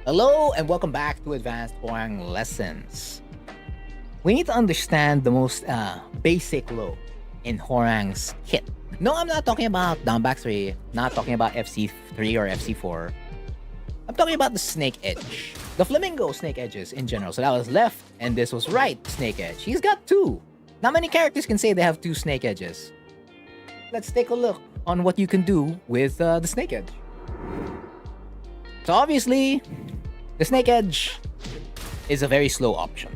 Hello and welcome back to Advanced Hwoarang Lessons. We need to understand the most basic low in Hwoarang's kit. No, I'm not talking about down back 3, not talking about FC3 or FC4. I'm talking about the snake edge. The Flamingo snake edges in general. So that was left and this was right snake edge. He's got two. Not many characters can say they have two snake edges. Let's take a look on what you can do with the snake edge. So obviously, the snake edge is a very slow option.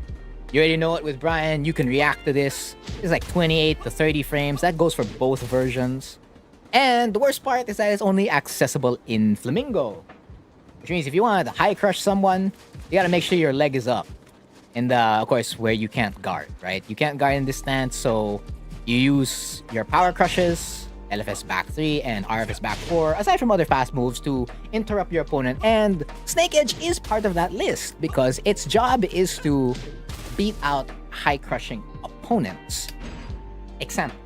You already know it with Brian. You can react to this. It's like 28 to 30 frames. That goes for both versions. And the worst part is that it's only accessible in Flamingo. Which means if you want to high crush someone, you gotta make sure your leg is up. And of course, where you can't guard, right? You can't guard in this stance, so you use your power crushes, LFS back 3 and RFS back 4, aside from other fast moves to interrupt your opponent. And Snake Edge is part of that list because its job is to beat out high crushing opponents. Example.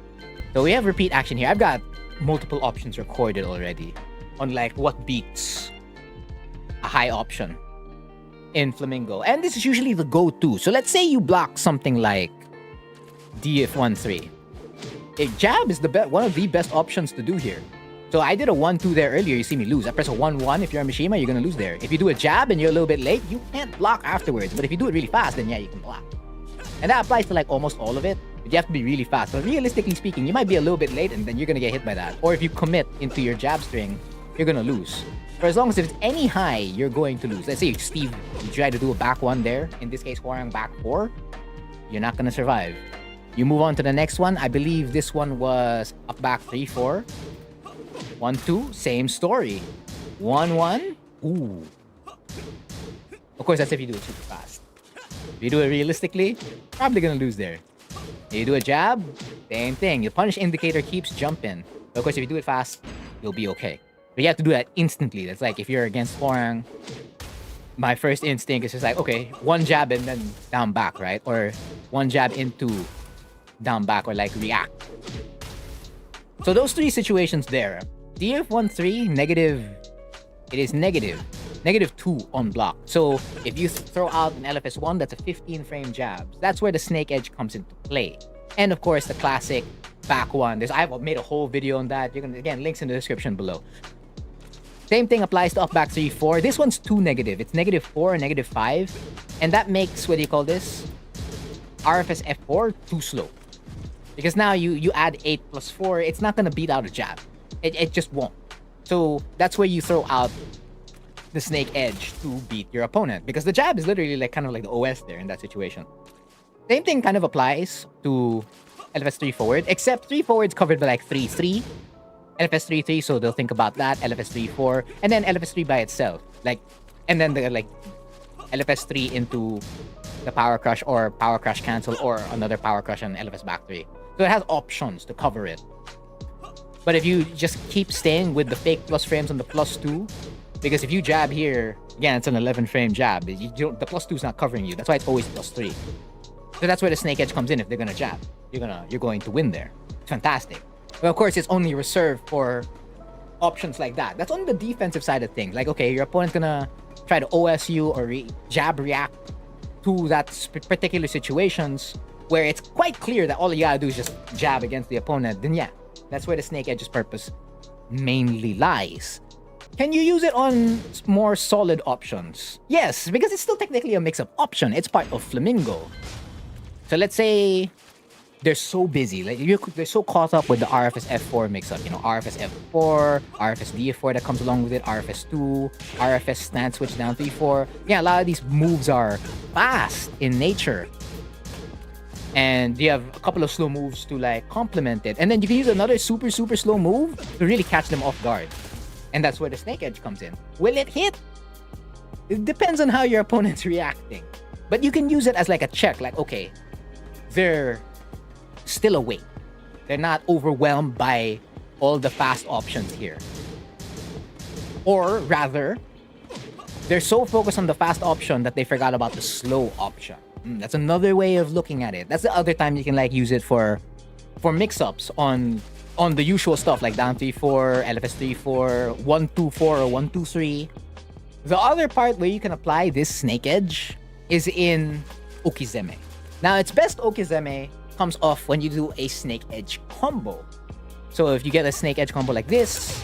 So we have repeat action here. I've got multiple options recorded already on like what beats a high option in Flamingo. And this is usually the go-to. So let's say you block something like DF13. A jab is one of the best options to do here. So I did a 1-2 there earlier. You see me lose. I press a 1-1. If you're a Mishima, you're going to lose there. If you do a jab and you're a little bit late, you can't block afterwards. But if you do it really fast, then yeah, you can block. And that applies to like almost all of it. But you have to be really fast. But realistically speaking, you might be a little bit late and then you're going to get hit by that. Or if you commit into your jab string, you're going to lose. For as long as if it's any high, you're going to lose. Let's say Steve, you try to do a back 1 there. In this case, Hwoarang back 4. You're not going to survive. You move on to the next one. I believe this one was up back 3-4. 1-2, same story. 1-1. Ooh. Of course, that's if you do it super fast. If you do it realistically, probably gonna lose there. If you do a jab, same thing. Your punish indicator keeps jumping. But of course, if you do it fast, you'll be okay. But you have to do that instantly. That's like if you're against Hwoarang, my first instinct is just like, okay, one jab and then down back, right? Or one jab into down back or like react. So those three situations there. DF13 negative, it is negative 2 on block. So if you throw out an LFS 1, that's a 15 frame jab. That's where the snake edge comes into play. And of course the classic back 1. I've made a whole video on that. You're gonna, again, links in the description below. Same thing applies to up back 3-4. This one's too negative. It's -4 and -5. And that makes, what do you call this? RFS F4 too slow. Because now you add 8 plus 4, it's not going to beat out a jab. It just won't. So that's where you throw out the snake edge to beat your opponent. Because the jab is literally like kind of like the OS there in that situation. Same thing kind of applies to LFS 3 forward, except 3 forward's covered by like 3-3. LFS 3-3, so they'll think about that. LFS 3-4, and then LFS 3 by itself. Like, and then they're like LFS 3 into the power crush or power crush cancel or another power crush and LFS back 3. So it has options to cover it. But if you just keep staying with the fake plus frames on the +2, because if you jab here, again, it's an 11 frame jab. The +2 is not covering you. That's why it's always +3. So that's where the snake edge comes in. If they're gonna jab, you're going to win there. It's fantastic. But of course, it's only reserved for options like that. That's on the defensive side of things. Like, okay, your opponent's gonna try to OS you or jab react to that particular situations where it's quite clear that all you gotta do is just jab against the opponent, then yeah, that's where the snake edge's purpose mainly lies. Can you use it on more solid options? Yes, because it's still technically a mix-up option. It's part of Flamingo. So let's say they're so busy, like they're so caught up with the RFS F4 mix-up, you know, RFS F4, RFS D+4 that comes along with it, RFS 2, RFS stance switch down 3-4. Yeah, a lot of these moves are fast in nature. And you have a couple of slow moves to like complement it. And then you can use another super slow move to really catch them off guard. And that's where the snake edge comes in. Will it hit? It depends on how your opponent's reacting. But you can use it as like a check, like, okay, they're still awake. They're not overwhelmed by all the fast options here. Or rather, they're so focused on the fast option that they forgot about the slow option. That's another way of looking at it. That's the other time you can like use it for mix-ups on the usual stuff like down 3-4, LFS 3-4, 1-2-4 or 1-2-3. The other part where you can apply this snake edge is in Okizeme. Now, its best Okizeme comes off when you do a snake edge combo. So if you get a snake edge combo like this,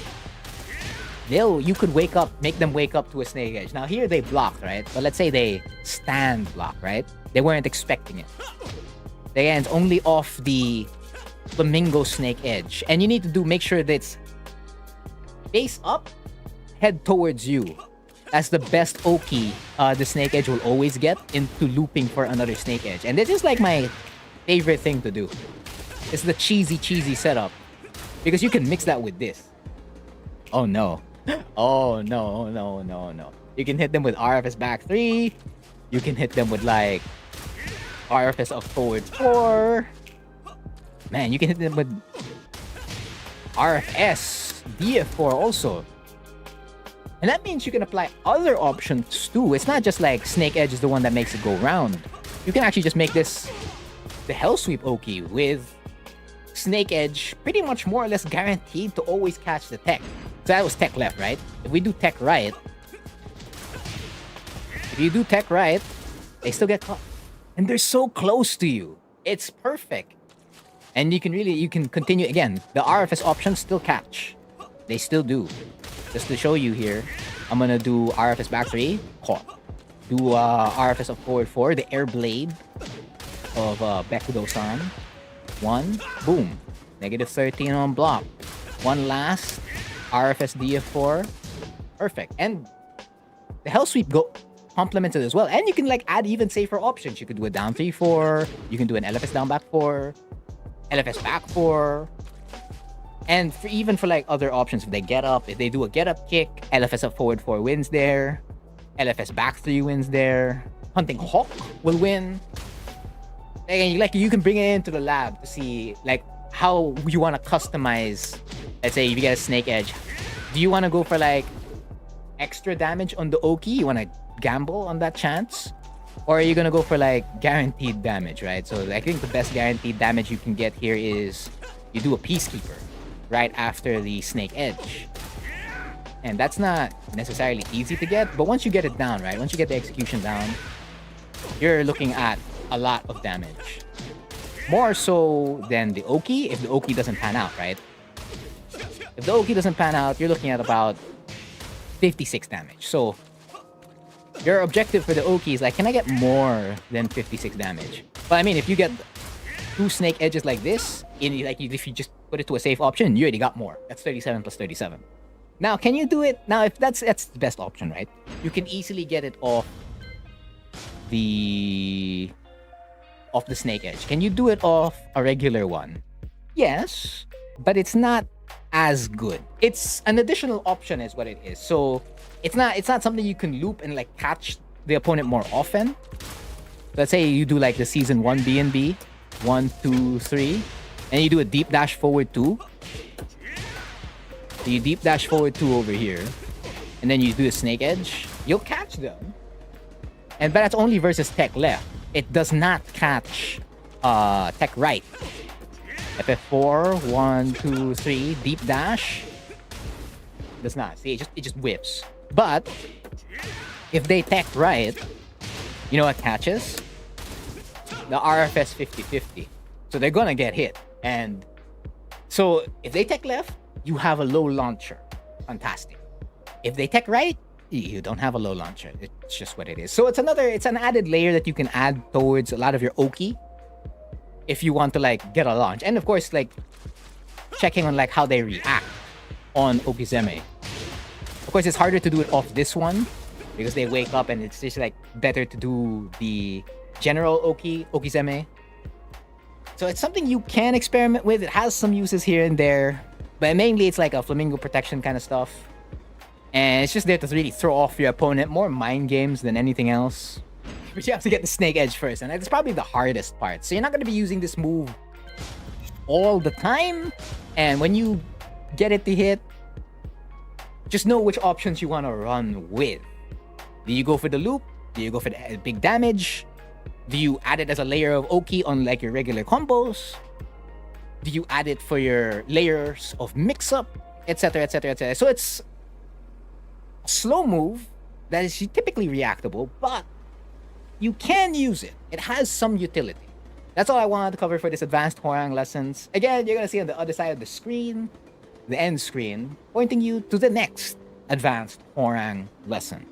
you could make them wake up to a snake edge. Now here they blocked, right? But let's say they stand block, right? They weren't expecting it. Again, it's only off the Flamingo snake edge. And you need to make sure that it's face up, head towards you. That's the best Oki the snake edge will always get into looping for another snake edge. And this is like my favorite thing to do. It's the cheesy setup. Because you can mix that with this. Oh no. Oh no. You can hit them with RFS back 3. You can hit them with like RFS up forward 4. Man, you can hit them with RFS D+4 also. And that means you can apply other options too. It's not just like snake edge is the one that makes it go round. You can actually just make this the Hell Sweep Oki with snake edge pretty much more or less guaranteed to always catch the tech. So that was tech left, right? If we do tech right, they still get caught. And they're so close to you. It's perfect. And you can continue again. The RFS options still catch. They still do. Just to show you here, I'm gonna do RFS back 3, caught. Do RFS of forward 4, the air blade of Bekudo-san. 1, boom. Negative 13 on block. One last, RFS D+4. Perfect. And the Hell Sweep complements it as well. And you can like add even safer options. You could do a down 3-4. You can do an LFS down back 4. LFS back 4. And even for like other options, if they get up, if they do a get up kick, LFS up forward 4 wins there. LFS back 3 wins there. Hunting Hawk will win. Again, you can bring it into the lab to see like how you want to customize. Let's say if you get a snake edge, do you want to go for like extra damage on the Oki? You want to gamble on that chance? Or are you going to go for like guaranteed damage, right? So I think the best guaranteed damage you can get here is you do a Peacekeeper right after the snake edge. And that's not necessarily easy to get, but once you get it down, right? Once you get the execution down, you're looking at a lot of damage. More so than the Oki if the Oki doesn't pan out, right? If the Oki doesn't pan out, you're looking at about 56 damage. So your objective for the Oki is like, can I get more than 56 damage? But I mean, if you get 2 snake edges like this, if you just put it to a safe option, you already got more. That's 37 plus 37. Now, can you do it? Now, if that's the best option, right? You can easily get it off the snake edge. Can you do it off a regular one? Yes, but it's not as good. It's an additional option is what it is. So it's not something you can loop and like catch the opponent more often. Let's say you do like the season 1 B&B, 1, 2, 3, and you do a deep dash forward 2. So you deep dash forward 2 over here, and then you do a snake edge. You'll catch them. But that's only versus tech left. It does not catch tech right. FF4, 1, 2, 3, deep dash. Does not. See, it just whips. But if they tech right, you know what catches? The RFS 50-50. So they're gonna get hit. And so if they tech left, you have a low launcher. Fantastic. If they tech right, you don't have a low launcher. It's just what it is. So it's an added layer that you can add towards a lot of your Oki if you want to like get a launch. And of course, like checking on like how they react on Okizeme. Of course, it's harder to do it off this one because they wake up and it's just like better to do the general Okizeme. So it's something you can experiment with. It has some uses here and there, but mainly it's like a Flamingo protection kind of stuff. And it's just there to really throw off your opponent. More mind games than anything else. But you have to get the snake edge first. And it's probably the hardest part. So you're not going to be using this move all the time. And when you get it to hit, just know which options you want to run with. Do you go for the loop? Do you go for the big damage? Do you add it as a layer of Oki on like your regular combos? Do you add it for your layers of mix-up? Etc, etc, etc. So it's slow move, that is typically reactable, but you can use it. It has some utility. That's all I wanted to cover for this advanced Hwoarang lessons. Again, you're gonna see on the other side of the screen, the end screen, pointing you to the next advanced Hwoarang lesson.